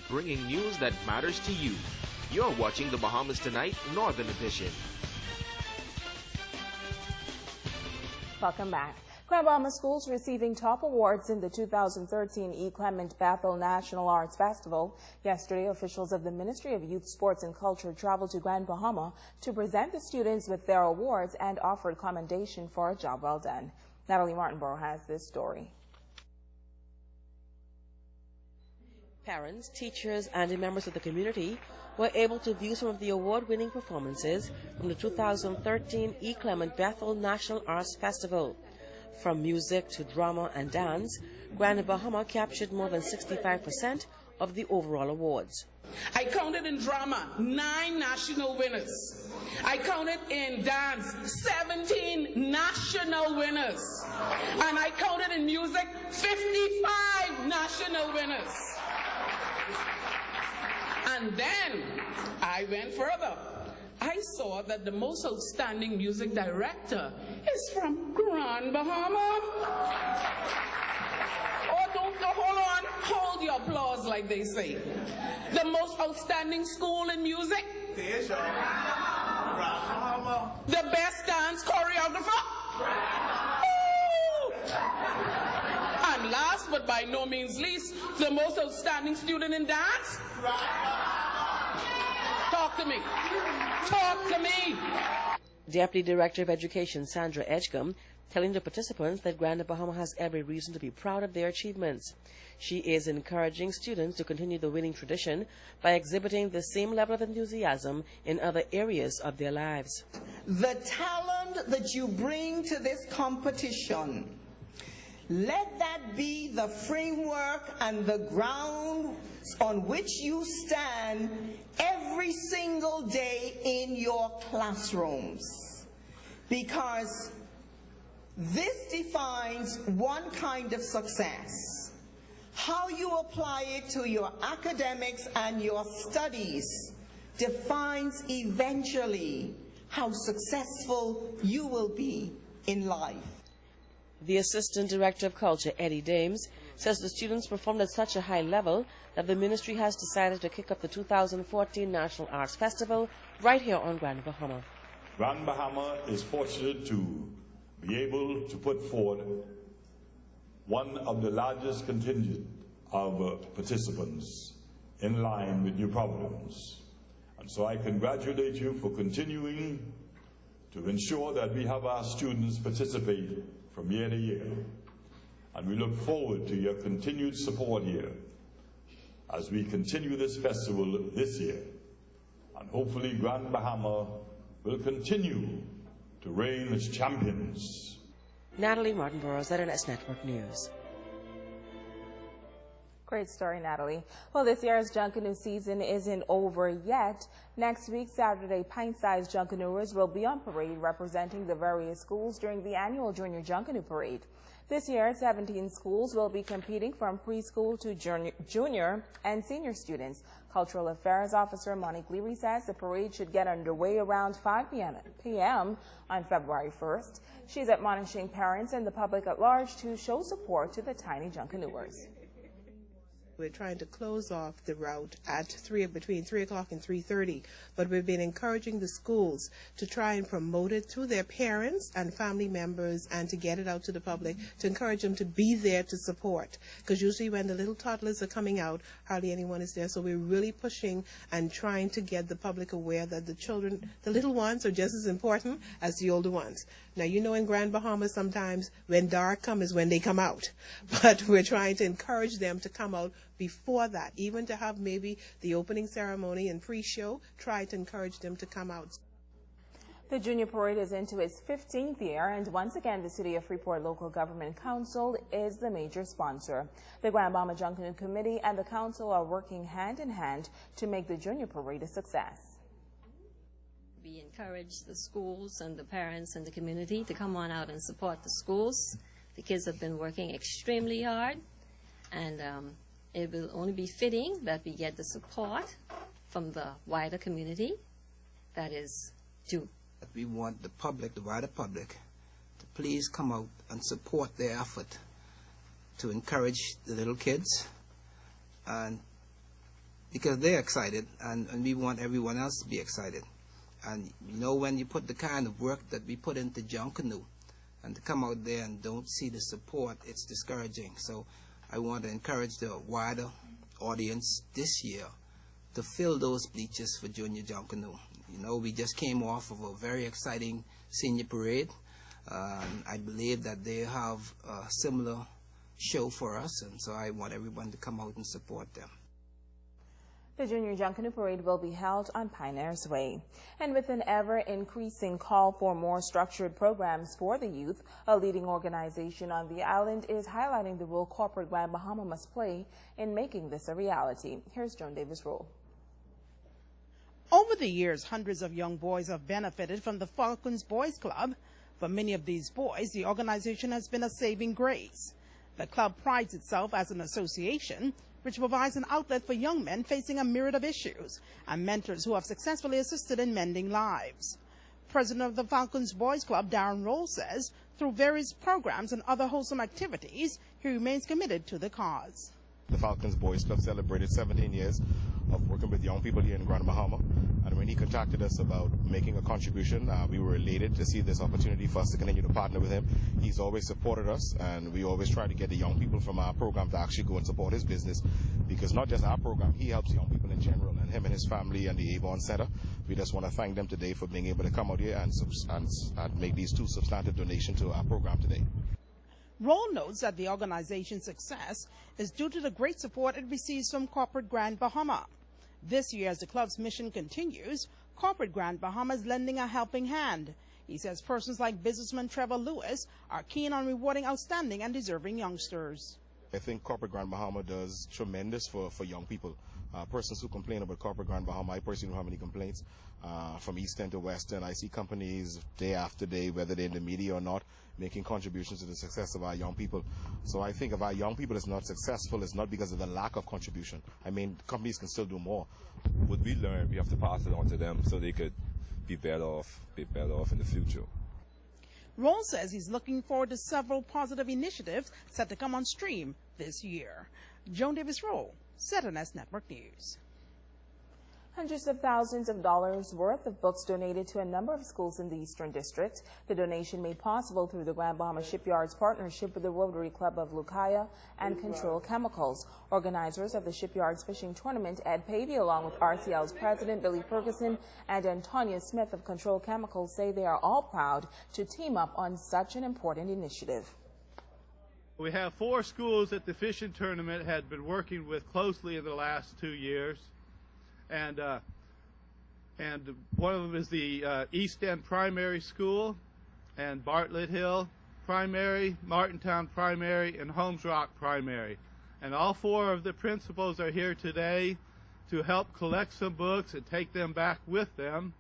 bringing news that matters to you. You're watching the Bahamas Tonight Northern Edition. Welcome back. Grand Bahama schools receiving top awards in the 2013 E. Clement Bethel National Arts Festival. Yesterday, officials of the Ministry of Youth, Sports and Culture traveled to Grand Bahama to present the students with their awards and offered commendation for a job well done. Natalie Martinborough has this story. Parents, teachers, and members of the community were able to view some of the award-winning performances from the 2013 E. Clement Bethel National Arts Festival. From music to drama and dance, Grand Bahama captured more than 65% of the overall awards. I counted in drama 9 national winners. I counted in dance 17 national winners. And I counted in music 55 national winners. And then I went further. I saw that the most outstanding music director is from Grand Bahama. Hold your applause like they say. The most outstanding school in music. The best dance choreographer. And last but by no means least, the most outstanding student in dance. Talk to me. Talk to me. Deputy Director of Education Sandra Edgecombe telling the participants that Grand Bahama has every reason to be proud of their achievements. She is encouraging students to continue the winning tradition by exhibiting the same level of enthusiasm in other areas of their lives. The talent that you bring to this competition, let that be the framework and the ground on which you stand every single day in your classrooms. Because this defines one kind of success. How you apply it to your academics and your studies defines eventually how successful you will be in life. The Assistant Director of Culture, Eddie Dames, says the students performed at such a high level that the ministry has decided to kick off the 2014 National Arts Festival right here on Grand Bahama. Grand Bahama is fortunate to be able to put forward one of the largest contingent of participants in line with New Providence. And so I congratulate you for continuing to ensure that we have our students participate from year to year. And we look forward to your continued support here as we continue this festival this year. And hopefully Grand Bahama will continue to reign as champions. Natalie Martinborough, ZNS Network News. Great story, Natalie. Well, this year's Junkanoo season isn't over yet. Next week, Saturday, pint-sized Junkanooers will be on parade representing the various schools during the annual Junior Junkanoo Parade. This year, 17 schools will be competing from preschool to junior and senior students. Cultural Affairs Officer Monique Leary says the parade should get underway around 5 p.m. on February 1st. She's admonishing parents and the public at large to show support to the tiny Junkanooers. We're trying to close off the route at between 3 o'clock and 3:30, but we've been encouraging the schools to try and promote it through their parents and family members and to get it out to the public, to encourage them to be there to support. Because usually when the little toddlers are coming out, hardly anyone is there. So we're really pushing and trying to get the public aware that the children, the little ones, are just as important as the older ones. Now, you know, in Grand Bahama, sometimes when dark comes is when they come out. But we're trying to encourage them to come out before that, even to have maybe the opening ceremony and pre-show, try to encourage them to come out. The Junior Parade is into its 15th year, and once again, the City of Freeport Local Government Council is the major sponsor. The Grand Bahama Junkanoo Committee and the Council are working hand in hand to make the Junior Parade a success. We encourage the schools and the parents and the community to come on out and support the schools. The kids have been working extremely hard, and it will only be fitting that we get the support from the wider community that is due. We want the public, the wider public, to please come out and support their effort to encourage the little kids and because they're excited, and we want everyone else to be excited. And you know, when you put the kind of work that we put into Junkanoo, and to come out there and don't see the support, it's discouraging. So I want to encourage the wider audience this year to fill those bleachers for Junior Junkanoo. You know, we just came off of a very exciting senior parade. I believe that they have a similar show for us, and so I want everyone to come out and support them. The Junior Junkanoo Parade will be held on Pioneers Way. And with an ever-increasing call for more structured programs for the youth, a leading organization on the island is highlighting the role corporate Grand Bahama must play in making this a reality. Here's Joan Davis Rolle. Over the years, hundreds of young boys have benefited from the Falcons Boys Club. For many of these boys, the organization has been a saving grace. The club prides itself as an association which provides an outlet for young men facing a myriad of issues and mentors who have successfully assisted in mending lives. President of the Falcons Boys Club, Rolle, says through various programs and other wholesome activities, he remains committed to the cause. The Falcons Boys Club celebrated 17 years of working with young people here in Grand Bahama, and when he contacted us about making a contribution, we were elated to see this opportunity for us to continue to partner with him. He's always supported us, and we always try to get the young people from our program to actually go and support his business, because not just our program, he helps young people in general, and him and his family and the Avon Center. We just want to thank them today for being able to come out here and make these two substantive donations to our program today. Rolle notes that the organization's success is due to the great support it receives from corporate Grand Bahama. This year, as the club's mission continues, corporate Grand Bahama is lending a helping hand. He says persons like businessman Trevor Lewis are keen on rewarding outstanding and deserving youngsters. I think corporate Grand Bahama does tremendous for young people. Persons who complain about corporate Grand Bahama, I personally don't have any complaints. From East End to West End, I see companies day after day, whether they're in the media or not, making contributions to the success of our young people. So I think if our young people is not successful, it's not because of the lack of contribution. I mean, companies can still do more. What we learn, we have to pass it on to them so they could be better off in the future. Rolle says he's looking forward to several positive initiatives set to come on stream this year. Joan Davis Rolle, ZNS Network News. Hundreds of thousands of dollars worth of books donated to a number of schools in the Eastern District. The donation made possible through the Grand Bahama Shipyards partnership with the Rotary Club of Lucaya and Control Chemicals. Organizers of the Shipyards Fishing Tournament, Ed Pavey, along with RCL's president Billy Ferguson and Antonia Smith of Control Chemicals, say they are all proud to team up on such an important initiative. We have 4 schools that the fishing tournament had been working with closely in the last 2 years. And one of them is the East End Primary School, and Bartlett Hill Primary, Martintown Primary, and Holmes Rock Primary. And all 4 of the principals are here today to help collect some books and take them back with them.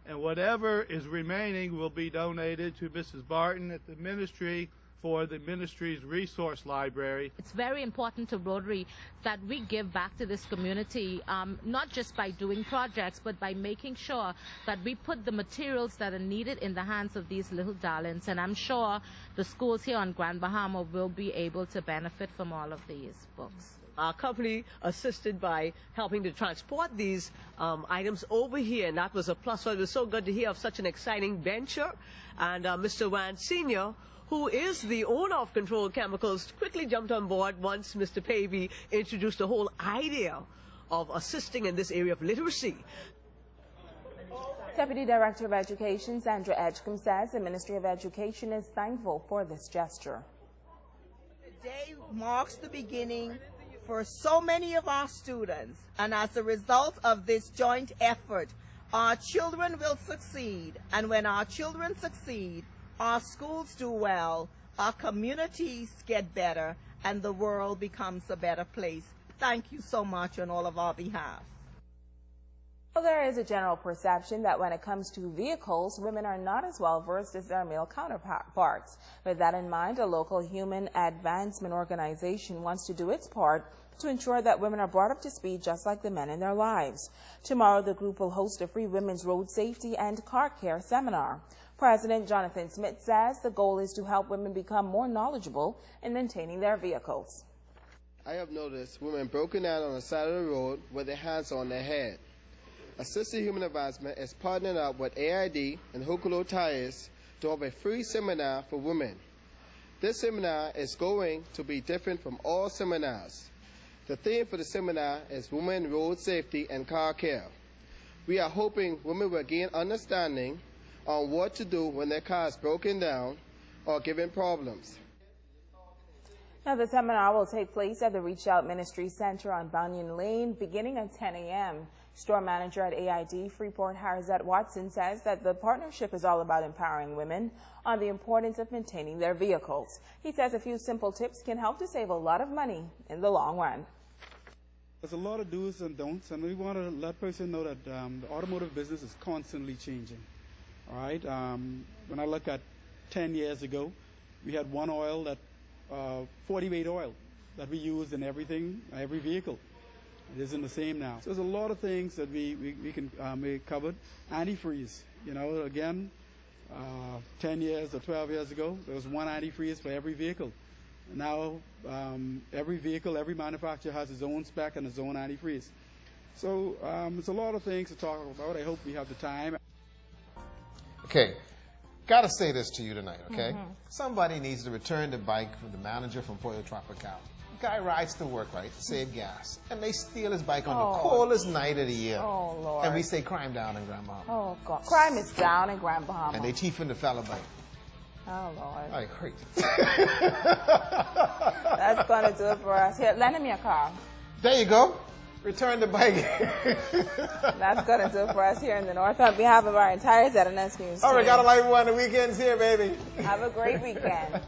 And whatever is remaining will be donated to Mrs. Barton at the ministry for the ministry's resource library. It's very important to Rotary that we give back to this community, not just by doing projects, but by making sure that we put the materials that are needed in the hands of these little darlings. And I'm sure the schools here on Grand Bahama will be able to benefit from all of these books. Our company assisted by helping to transport these items over here, and that was a plus. So it was so good to hear of such an exciting venture. And Mr. Wan Sr., who is the owner of Control Chemicals, quickly jumped on board once Mr. Pavey introduced the whole idea of assisting in this area of literacy. Deputy Director of Education Sandra Edgecombe says the Ministry of Education is thankful for this gesture. Today marks the beginning for so many of our students, and as a result of this joint effort, our children will succeed, and when our children succeed, our schools do well, our communities get better, and the world becomes a better place. Thank you so much on all of our behalf. Well, there is a general perception that when it comes to vehicles, women are not as well versed as their male counterparts. With that in mind, a local human advancement organization wants to do its part to ensure that women are brought up to speed just like the men in their lives. Tomorrow, the group will host a free women's road safety and car care seminar. President Jonathan Smith says the goal is to help women become more knowledgeable in maintaining their vehicles. I have noticed women broken down on the side of the road with their hands on their head. Assisted Human Advancement is partnering up with AID and Hokolo Tires to have a free seminar for women. This seminar is going to be different from all seminars. The theme for the seminar is Women, Road Safety, and Car Care. We are hoping women will gain understanding on what to do when their car is broken down or given problems. Now, the seminar will take place at the Reach Out Ministry Center on Banyan Lane beginning at 10 a.m. Store manager at AID Freeport, Harzette Watson, says that the partnership is all about empowering women on the importance of maintaining their vehicles. He says a few simple tips can help to save a lot of money in the long run. There's a lot of do's and don'ts, and we want to let person know that the automotive business is constantly changing. All right. When I look at 10 years ago, we had one oil that 40-weight oil that we used in everything, every vehicle. It isn't the same now. So there's a lot of things that we can make covered. Antifreeze, you know, again, 10 years or 12 years ago, there was one antifreeze for every vehicle. Now, every vehicle, every manufacturer has its own spec and its own antifreeze. So there's a lot of things to talk about. I hope we have the time. Okay. Got to say this to you tonight, okay? Somebody needs to return the bike from the manager from Pollo Tropical. Guy rides to work, right, to save gas. And they steal his bike on the coldest night of the year. Oh, Lord. And we say crime down in Grand Bahama. Oh, God. Crime is down in Grand Bahama. And they thieving the fella bike. Oh, Lord. I hurt. That's going to do it for us. Here, lend him your car. There you go. Return the bike. That's going to do it for us here in the North. On behalf of our entire ZNS News team. All right, got a live one on the weekends here, baby. Have a great weekend.